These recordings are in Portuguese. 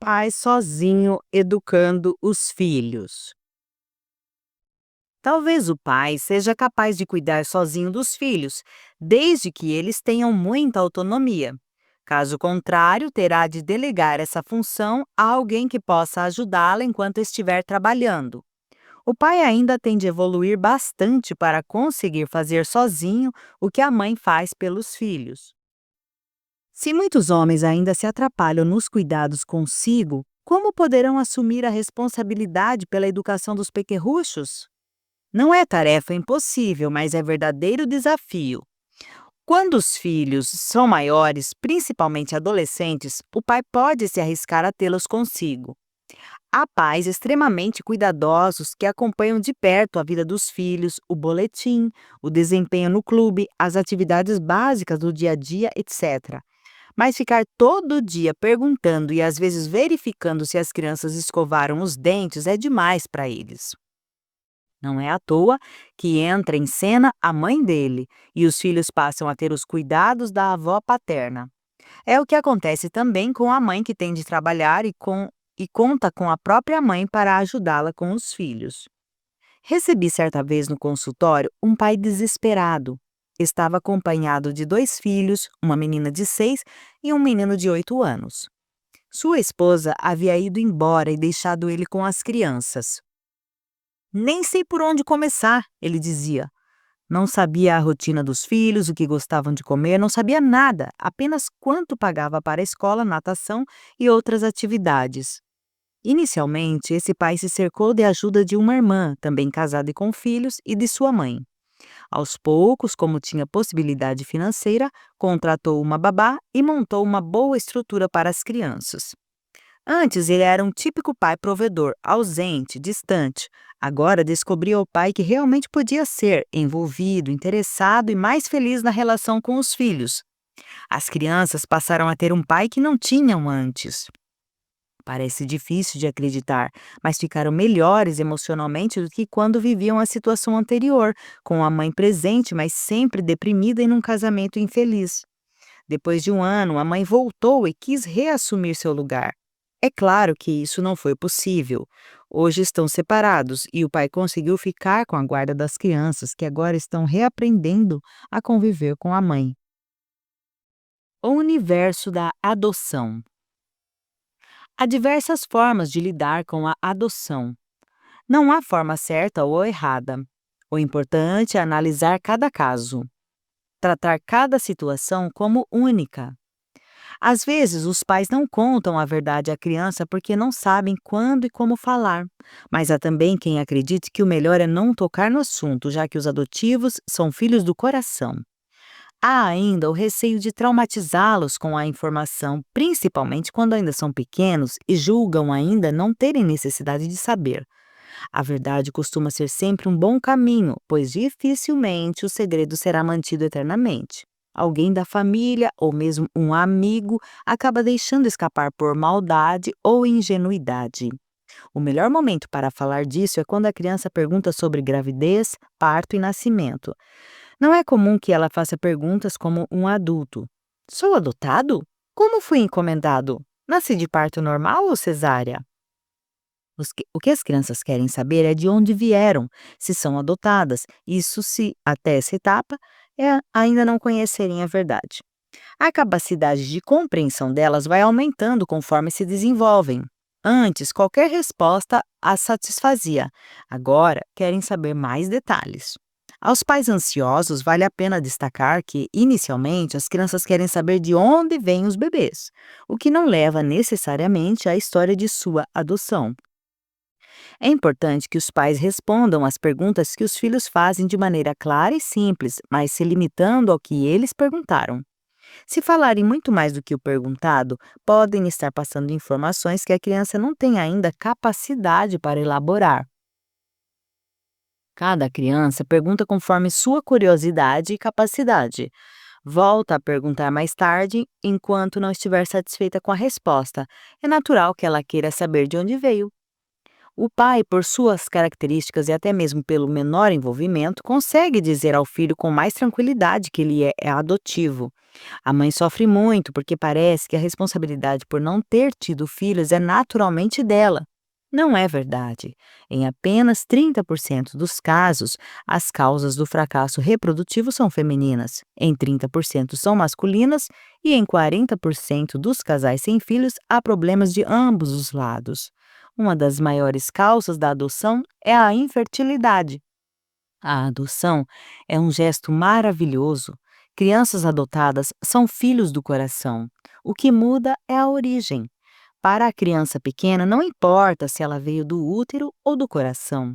pai sozinho educando os filhos? Talvez o pai seja capaz de cuidar sozinho dos filhos, desde que eles tenham muita autonomia. Caso contrário, terá de delegar essa função a alguém que possa ajudá-la enquanto estiver trabalhando. O pai ainda tem de evoluir bastante para conseguir fazer sozinho o que a mãe faz pelos filhos. Se muitos homens ainda se atrapalham nos cuidados consigo, como poderão assumir a responsabilidade pela educação dos pequerruchos? Não é tarefa impossível, mas é verdadeiro desafio. Quando os filhos são maiores, principalmente adolescentes, o pai pode se arriscar a tê-los consigo. Há pais extremamente cuidadosos que acompanham de perto a vida dos filhos, o boletim, o desempenho no clube, as atividades básicas do dia a dia, etc. Mas ficar todo dia perguntando e às vezes verificando se as crianças escovaram os dentes é demais para eles. Não é à toa que entra em cena a mãe dele e os filhos passam a ter os cuidados da avó paterna. É o que acontece também com a mãe que tem de trabalhar e conta com a própria mãe para ajudá-la com os filhos. Recebi certa vez no consultório um pai desesperado. Estava acompanhado de 2 filhos, uma menina de 6 e um menino de 8 anos. Sua esposa havia ido embora e deixado ele com as crianças. Nem sei por onde começar, ele dizia. Não sabia a rotina dos filhos, o que gostavam de comer, não sabia nada, apenas quanto pagava para a escola, natação e outras atividades. Inicialmente, esse pai se cercou de ajuda de uma irmã, também casada e com filhos, e de sua mãe. Aos poucos, como tinha possibilidade financeira, contratou uma babá e montou uma boa estrutura para as crianças. Antes, ele era um típico pai provedor, ausente, distante. Agora descobria o pai que realmente podia ser, envolvido, interessado e mais feliz na relação com os filhos. As crianças passaram a ter um pai que não tinham antes. Parece difícil de acreditar, mas ficaram melhores emocionalmente do que quando viviam a situação anterior, com a mãe presente, mas sempre deprimida e num casamento infeliz. Depois de um ano, a mãe voltou e quis reassumir seu lugar. É claro que isso não foi possível. Hoje estão separados e o pai conseguiu ficar com a guarda das crianças, que agora estão reaprendendo a conviver com a mãe. O universo da adoção. Há diversas formas de lidar com a adoção. Não há forma certa ou errada. O importante é analisar cada caso, tratar cada situação como única. Às vezes, os pais não contam a verdade à criança porque não sabem quando e como falar. Mas há também quem acredite que o melhor é não tocar no assunto, já que os adotivos são filhos do coração. Há ainda o receio de traumatizá-los com a informação, principalmente quando ainda são pequenos e julgam ainda não terem necessidade de saber. A verdade costuma ser sempre um bom caminho, pois dificilmente o segredo será mantido eternamente. Alguém da família ou mesmo um amigo acaba deixando escapar por maldade ou ingenuidade. O melhor momento para falar disso é quando a criança pergunta sobre gravidez, parto e nascimento. Não é comum que ela faça perguntas como um adulto. Sou adotado? Como fui encomendado? Nasci de parto normal ou cesárea? O que as crianças querem saber é de onde vieram, se são adotadas, isso se, até essa etapa, ainda não conhecerem a verdade. A capacidade de compreensão delas vai aumentando conforme se desenvolvem. Antes, qualquer resposta as satisfazia. Agora, querem saber mais detalhes. Aos pais ansiosos, vale a pena destacar que, inicialmente, as crianças querem saber de onde vêm os bebês, o que não leva necessariamente à história de sua adoção. É importante que os pais respondam às perguntas que os filhos fazem de maneira clara e simples, mas se limitando ao que eles perguntaram. Se falarem muito mais do que o perguntado, podem estar passando informações que a criança não tem ainda capacidade para elaborar. Cada criança pergunta conforme sua curiosidade e capacidade. Volta a perguntar mais tarde, enquanto não estiver satisfeita com a resposta. É natural que ela queira saber de onde veio. O pai, por suas características e até mesmo pelo menor envolvimento, consegue dizer ao filho com mais tranquilidade que ele é adotivo. A mãe sofre muito porque parece que a responsabilidade por não ter tido filhos é naturalmente dela. Não é verdade. Em apenas 30% dos casos, as causas do fracasso reprodutivo são femininas, em 30% são masculinas e em 40% dos casais sem filhos há problemas de ambos os lados. Uma das maiores causas da adoção é a infertilidade. A adoção é um gesto maravilhoso. Crianças adotadas são filhos do coração. O que muda é a origem. Para a criança pequena, não importa se ela veio do útero ou do coração.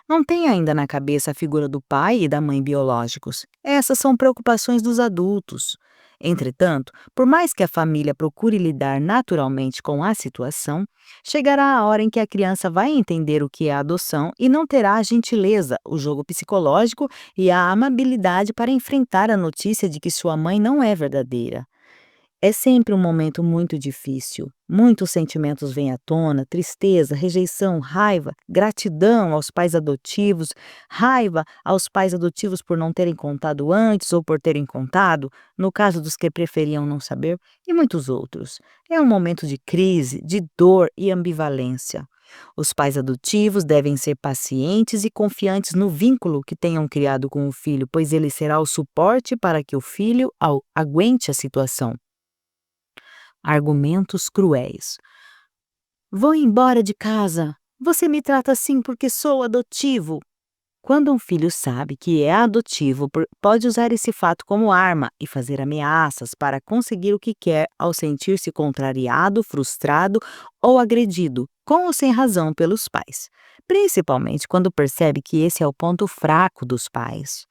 Não tem ainda na cabeça a figura do pai e da mãe biológicos. Essas são preocupações dos adultos. Entretanto, por mais que a família procure lidar naturalmente com a situação, chegará a hora em que a criança vai entender o que é adoção e não terá a gentileza, o jogo psicológico e a amabilidade para enfrentar a notícia de que sua mãe não é verdadeira. É sempre um momento muito difícil. Muitos sentimentos vêm à tona: tristeza, rejeição, raiva, gratidão aos pais adotivos, raiva aos pais adotivos por não terem contado antes ou por terem contado, no caso dos que preferiam não saber, e muitos outros. É um momento de crise, de dor e ambivalência. Os pais adotivos devem ser pacientes e confiantes no vínculo que tenham criado com o filho, pois ele será o suporte para que o filho aguente a situação. Argumentos cruéis. Vou embora de casa. Você me trata assim porque sou adotivo. Quando um filho sabe que é adotivo, pode usar esse fato como arma e fazer ameaças para conseguir o que quer ao sentir-se contrariado, frustrado ou agredido, com ou sem razão, pelos pais. Principalmente quando percebe que esse é o ponto fraco dos pais.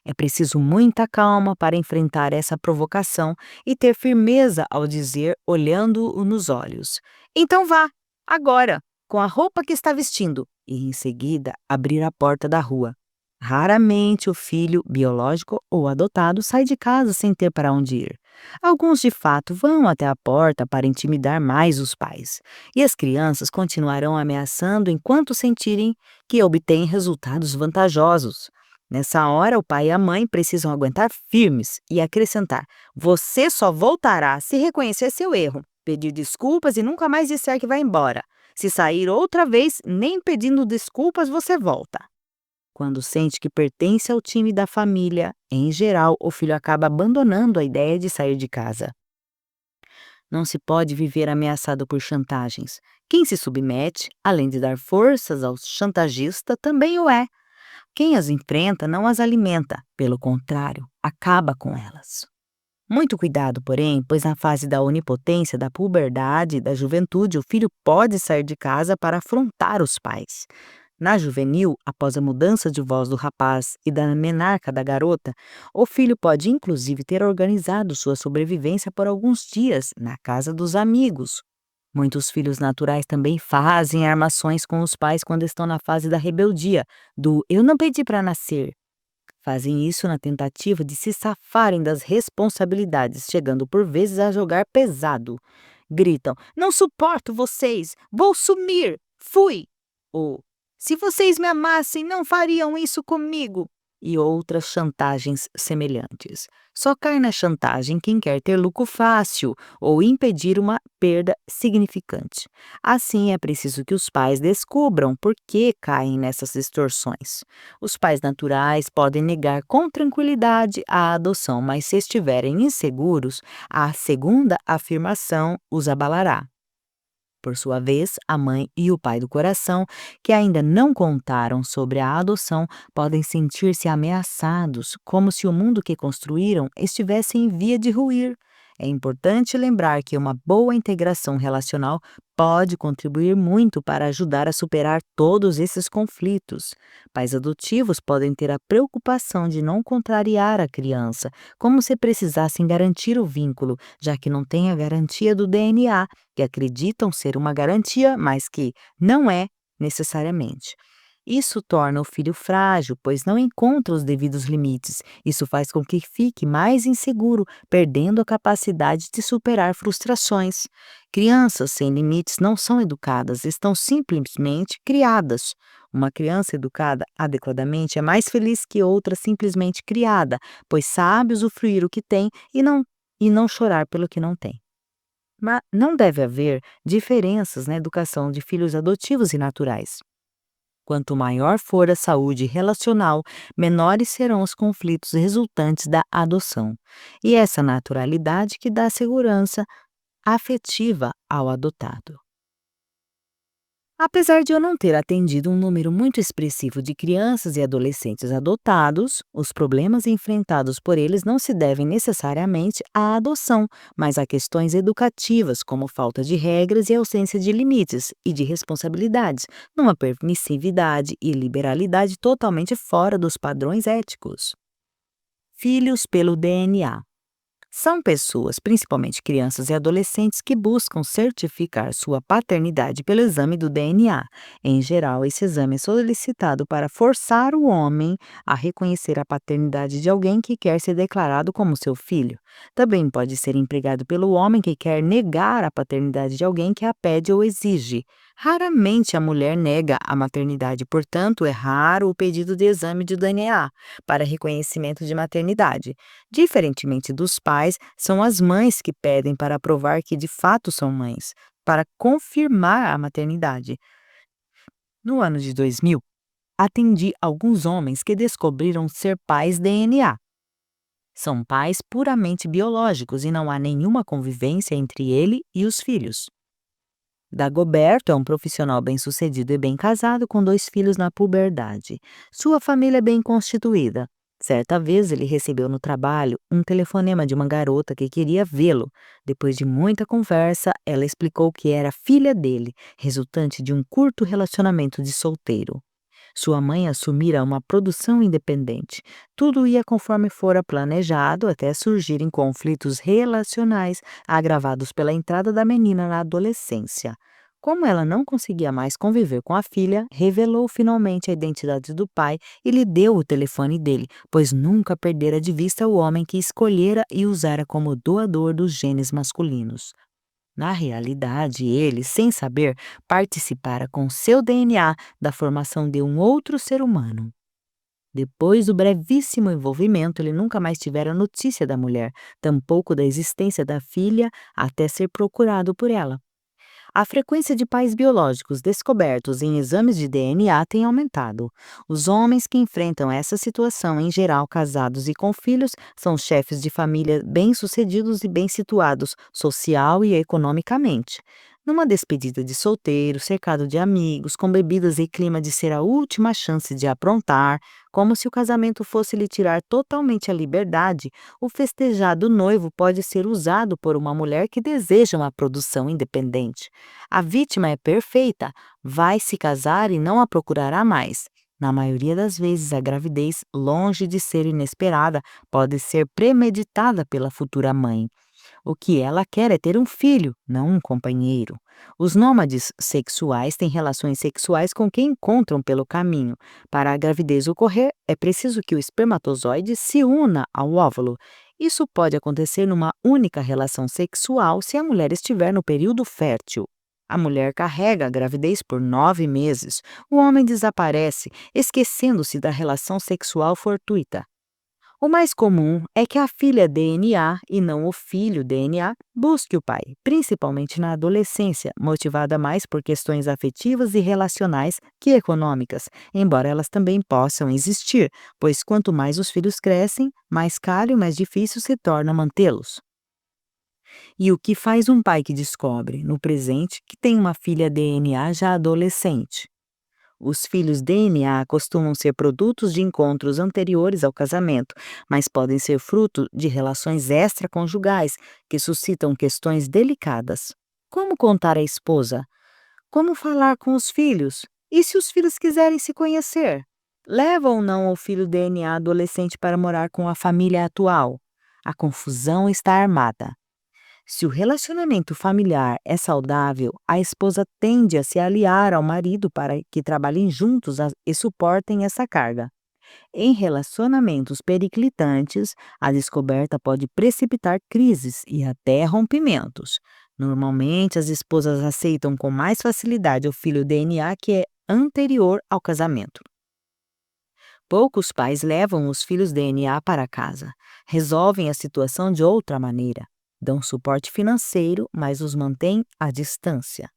É preciso muita calma para enfrentar essa provocação e ter firmeza ao dizer, olhando-o nos olhos: Então vá, agora, com a roupa que está vestindo, e em seguida abrir a porta da rua. Raramente o filho, biológico ou adotado, sai de casa sem ter para onde ir. Alguns, de fato, vão até a porta para intimidar mais os pais, e as crianças continuarão ameaçando enquanto sentirem que obtêm resultados vantajosos. Nessa hora, o pai e a mãe precisam aguentar firmes e acrescentar: Você só voltará se reconhecer seu erro, pedir desculpas e nunca mais disser que vai embora. Se sair outra vez, nem pedindo desculpas, você volta. Quando sente que pertence ao time da família, em geral, o filho acaba abandonando a ideia de sair de casa. Não se pode viver ameaçado por chantagens. Quem se submete, além de dar forças ao chantagista, também o é. Quem as enfrenta não as alimenta, pelo contrário, acaba com elas. Muito cuidado, porém, pois na fase da onipotência, da puberdade e da juventude, o filho pode sair de casa para afrontar os pais. Na juvenil, após a mudança de voz do rapaz e da menarca da garota, o filho pode inclusive ter organizado sua sobrevivência por alguns dias na casa dos amigos. Muitos filhos naturais também fazem armações com os pais quando estão na fase da rebeldia, do eu não pedi para nascer. Fazem isso na tentativa de se safarem das responsabilidades, chegando por vezes a jogar pesado. Gritam: Não suporto vocês! Vou sumir! Fui! Ou Se vocês me amassem, não fariam isso comigo! E outras chantagens semelhantes. Só cai na chantagem quem quer ter lucro fácil ou impedir uma perda significante. Assim, é preciso que os pais descubram por que caem nessas distorções. Os pais naturais podem negar com tranquilidade a adoção, mas se estiverem inseguros, a segunda afirmação os abalará. Por sua vez, a mãe e o pai do coração, que ainda não contaram sobre a adoção, podem sentir-se ameaçados, como se o mundo que construíram estivesse em via de ruir. É importante lembrar que uma boa integração relacional pode contribuir muito para ajudar a superar todos esses conflitos. Pais adotivos podem ter a preocupação de não contrariar a criança, como se precisassem garantir o vínculo, já que não têm a garantia do DNA, que acreditam ser uma garantia, mas que não é necessariamente. Isso torna o filho frágil, pois não encontra os devidos limites. Isso faz com que fique mais inseguro, perdendo a capacidade de superar frustrações. Crianças sem limites não são educadas, estão simplesmente criadas. Uma criança educada adequadamente é mais feliz que outra simplesmente criada, pois sabe usufruir o que tem e não chorar pelo que não tem. Mas não deve haver diferenças na educação de filhos adotivos e naturais. Quanto maior for a saúde relacional, menores serão os conflitos resultantes da adoção. E essa naturalidade que dá segurança afetiva ao adotado. Apesar de eu não ter atendido um número muito expressivo de crianças e adolescentes adotados, os problemas enfrentados por eles não se devem necessariamente à adoção, mas a questões educativas, como falta de regras e ausência de limites e de responsabilidades, numa permissividade e liberalidade totalmente fora dos padrões éticos. Filhos pelo DNA. São pessoas, principalmente crianças e adolescentes, que buscam certificar sua paternidade pelo exame do DNA. Em geral, esse exame é solicitado para forçar o homem a reconhecer a paternidade de alguém que quer ser declarado como seu filho. Também pode ser empregado pelo homem que quer negar a paternidade de alguém que a pede ou exige. Raramente a mulher nega a maternidade, portanto, é raro o pedido de exame de DNA para reconhecimento de maternidade. Diferentemente dos pais, são as mães que pedem para provar que de fato são mães, para confirmar a maternidade. No ano de 2000, atendi alguns homens que descobriram ser pais DNA. São pais puramente biológicos e não há nenhuma convivência entre ele e os filhos. Dagoberto é um profissional bem-sucedido e bem casado com 2 filhos na puberdade. Sua família é bem constituída. Certa vez ele recebeu no trabalho um telefonema de uma garota que queria vê-lo. Depois de muita conversa, ela explicou que era filha dele, resultante de um curto relacionamento de solteiro. Sua mãe assumira uma produção independente. Tudo ia conforme fora planejado até surgirem conflitos relacionais agravados pela entrada da menina na adolescência. Como ela não conseguia mais conviver com a filha, revelou finalmente a identidade do pai e lhe deu o telefone dele, pois nunca perdera de vista o homem que escolhera e usara como doador dos genes masculinos. Na realidade, ele, sem saber, participara com seu DNA da formação de um outro ser humano. Depois do brevíssimo envolvimento, ele nunca mais tivera notícia da mulher, tampouco da existência da filha, até ser procurado por ela. A frequência de pais biológicos descobertos em exames de DNA tem aumentado. Os homens que enfrentam essa situação, em geral casados e com filhos, são chefes de família bem-sucedidos e bem situados social e economicamente. Numa despedida de solteiro, cercado de amigos, com bebidas e clima de ser a última chance de aprontar, como se o casamento fosse lhe tirar totalmente a liberdade, o festejado noivo pode ser usado por uma mulher que deseja uma produção independente. A vítima é perfeita, vai se casar e não a procurará mais. Na maioria das vezes, a gravidez, longe de ser inesperada, pode ser premeditada pela futura mãe. O que ela quer é ter um filho, não um companheiro. Os nômades sexuais têm relações sexuais com quem encontram pelo caminho. Para a gravidez ocorrer, é preciso que o espermatozoide se una ao óvulo. Isso pode acontecer numa única relação sexual se a mulher estiver no período fértil. A mulher carrega a gravidez por 9 meses. O homem desaparece, esquecendo-se da relação sexual fortuita. O mais comum é que a filha DNA e não o filho DNA busque o pai, principalmente na adolescência, motivada mais por questões afetivas e relacionais que econômicas, embora elas também possam existir, pois quanto mais os filhos crescem, mais caro e mais difícil se torna mantê-los. E o que faz um pai que descobre, no presente, que tem uma filha DNA já adolescente? Os filhos DNA costumam ser produtos de encontros anteriores ao casamento, mas podem ser fruto de relações extraconjugais que suscitam questões delicadas. Como contar à esposa? Como falar com os filhos? E se os filhos quiserem se conhecer? Leva ou não o filho DNA adolescente para morar com a família atual? A confusão está armada. Se o relacionamento familiar é saudável, a esposa tende a se aliar ao marido para que trabalhem juntos e suportem essa carga. Em relacionamentos periclitantes, a descoberta pode precipitar crises e até rompimentos. Normalmente, as esposas aceitam com mais facilidade o filho DNA que é anterior ao casamento. Poucos pais levam os filhos DNA para casa, resolvem a situação de outra maneira, dão suporte financeiro, mas os mantêm à distância.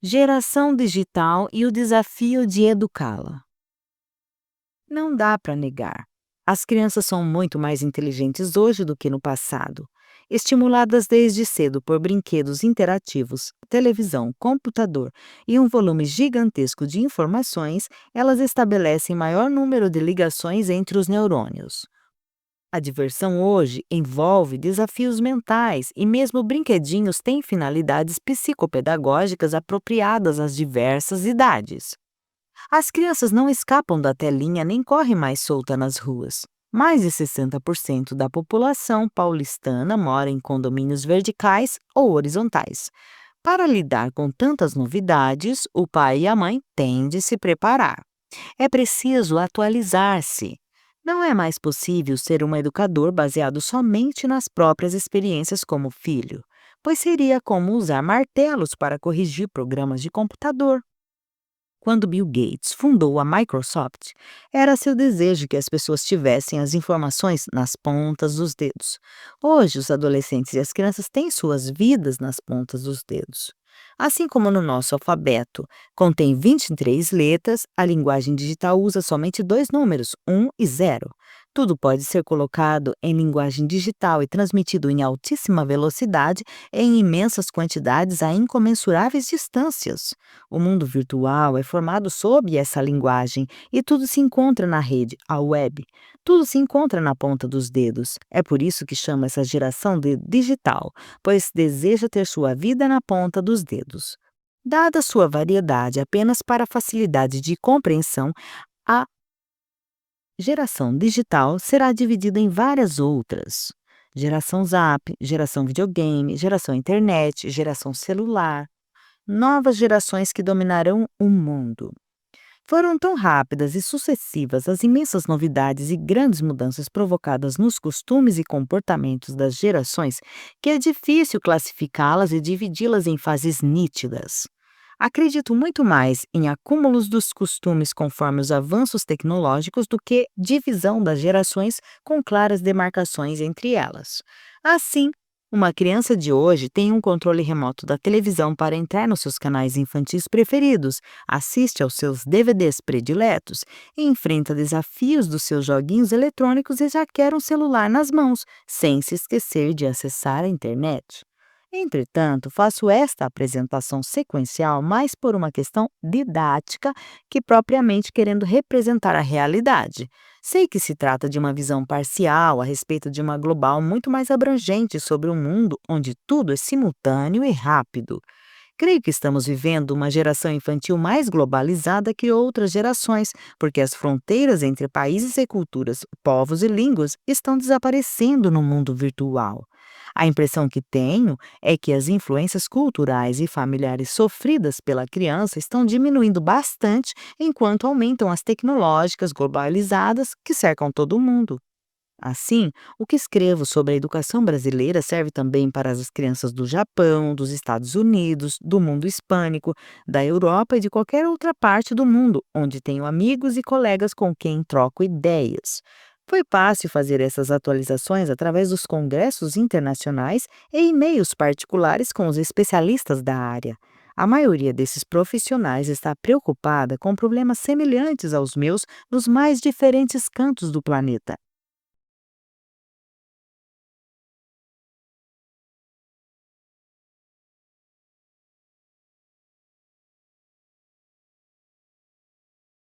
Geração digital e o desafio de educá-la. Não dá para negar. As crianças são muito mais inteligentes hoje do que no passado. Estimuladas desde cedo por brinquedos interativos, televisão, computador e um volume gigantesco de informações, elas estabelecem maior número de ligações entre os neurônios. A diversão hoje envolve desafios mentais e mesmo brinquedinhos têm finalidades psicopedagógicas apropriadas às diversas idades. As crianças não escapam da telinha nem correm mais solta nas ruas. Mais de 60% da população paulistana mora em condomínios verticais ou horizontais. Para lidar com tantas novidades, o pai e a mãe têm de se preparar. É preciso atualizar-se. Não é mais possível ser um educador baseado somente nas próprias experiências como filho, pois seria como usar martelos para corrigir programas de computador. Quando Bill Gates fundou a Microsoft, era seu desejo que as pessoas tivessem as informações nas pontas dos dedos. Hoje, os adolescentes e as crianças têm suas vidas nas pontas dos dedos. Assim como no nosso alfabeto contém 23 letras, a linguagem digital usa somente dois números, 1 e 0. Tudo pode ser colocado em linguagem digital e transmitido em altíssima velocidade em imensas quantidades a incomensuráveis distâncias. O mundo virtual é formado sob essa linguagem e tudo se encontra na rede, a web. Tudo se encontra na ponta dos dedos. É por isso que chama essa geração de digital, pois deseja ter sua vida na ponta dos dedos. Dada sua variedade apenas para facilidade de compreensão, a geração digital será dividida em várias outras. Geração Zap, geração videogame, geração internet, geração celular. Novas gerações que dominarão o mundo. Foram tão rápidas e sucessivas as imensas novidades e grandes mudanças provocadas nos costumes e comportamentos das gerações que é difícil classificá-las e dividi-las em fases nítidas. Acredito muito mais em acúmulos dos costumes conforme os avanços tecnológicos do que divisão das gerações com claras demarcações entre elas. Assim, uma criança de hoje tem um controle remoto da televisão para entrar nos seus canais infantis preferidos, assiste aos seus DVDs prediletos, enfrenta desafios dos seus joguinhos eletrônicos e já quer um celular nas mãos, sem se esquecer de acessar a internet. Entretanto, faço esta apresentação sequencial mais por uma questão didática que propriamente querendo representar a realidade. Sei que se trata de uma visão parcial a respeito de uma global muito mais abrangente sobre um mundo onde tudo é simultâneo e rápido. Creio que estamos vivendo uma geração infantil mais globalizada que outras gerações, porque as fronteiras entre países e culturas, povos e línguas estão desaparecendo no mundo virtual. A impressão que tenho é que as influências culturais e familiares sofridas pela criança estão diminuindo bastante enquanto aumentam as tecnológicas globalizadas que cercam todo mundo. Assim, o que escrevo sobre a educação brasileira serve também para as crianças do Japão, dos Estados Unidos, do mundo hispânico, da Europa e de qualquer outra parte do mundo, onde tenho amigos e colegas com quem troco ideias. Foi fácil fazer essas atualizações através dos congressos internacionais e e-mails particulares com os especialistas da área. A maioria desses profissionais está preocupada com problemas semelhantes aos meus nos mais diferentes cantos do planeta.